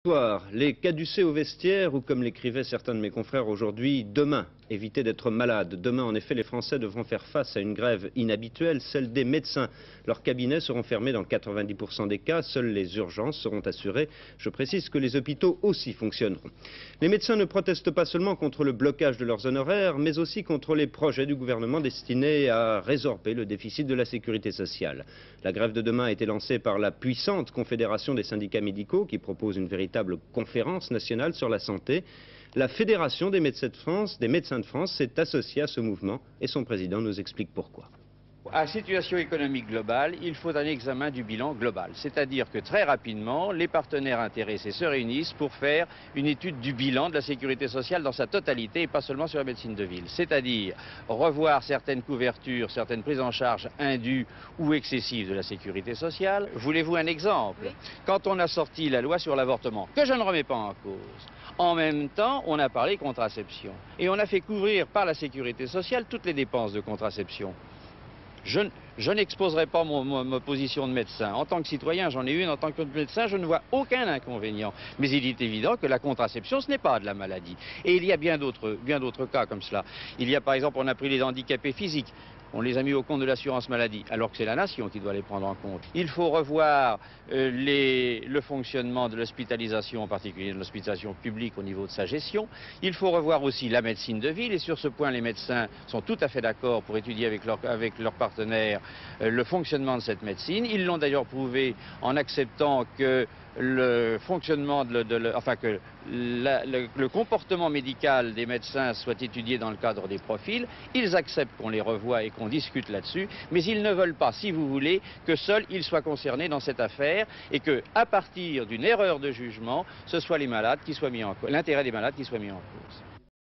Soir, les caducés au vestiaire ou comme l'écrivaient certains de mes confrères aujourd'hui, demain, éviter d'être malade. Demain, en effet, les Français devront faire face à une grève inhabituelle, celle des médecins. Leurs cabinets seront fermés dans 90% des cas, seules les urgences seront assurées. Je précise que les hôpitaux aussi fonctionneront. Les médecins ne protestent pas seulement contre le blocage de leurs honoraires, mais aussi contre les projets du gouvernement destinés à résorber le déficit de la sécurité sociale. La grève de demain a été lancée par la puissante Confédération des syndicats médicaux qui propose une véritable conférence nationale sur la santé. La Fédération des médecins de France s'est associée à ce mouvement et son président nous explique pourquoi. À la situation économique globale, il faut un examen du bilan global. C'est-à-dire que très rapidement, les partenaires intéressés se réunissent pour faire une étude du bilan de la sécurité sociale dans sa totalité et pas seulement sur la médecine de ville. C'est-à-dire revoir certaines couvertures, certaines prises en charge indues ou excessives de la sécurité sociale. Voulez-vous un exemple? Oui. Quand on a sorti la loi sur l'avortement, que je ne remets pas en cause, en même temps, on a parlé contraception. Et on a fait couvrir par la sécurité sociale toutes les dépenses de contraception. Je n'exposerai pas ma position de médecin. En tant que citoyen, j'en ai une. En tant que médecin, je ne vois aucun inconvénient. Mais il est évident que la contraception, ce n'est pas de la maladie. Et il y a bien d'autres cas comme cela. Il y a par exemple, on a pris les handicapés physiques. On les a mis au compte de l'assurance maladie, alors que c'est la nation qui doit les prendre en compte. Il faut revoir le fonctionnement de l'hospitalisation, en particulier de l'hospitalisation publique au niveau de sa gestion. Il faut revoir aussi la médecine de ville, et sur ce point, les médecins sont tout à fait d'accord pour étudier avec leurs partenaires le fonctionnement de cette médecine. Ils l'ont d'ailleurs prouvé en acceptant que le fonctionnement que le comportement médical des médecins soit étudié dans le cadre des profils. Ils acceptent qu'on les revoie et qu'on discute là-dessus, mais ils ne veulent pas, si vous voulez, que seuls ils soient concernés dans cette affaire et que, à partir d'une erreur de jugement, ce soit les malades qui soient mis en cause, l'intérêt des malades qui soit mis en cause.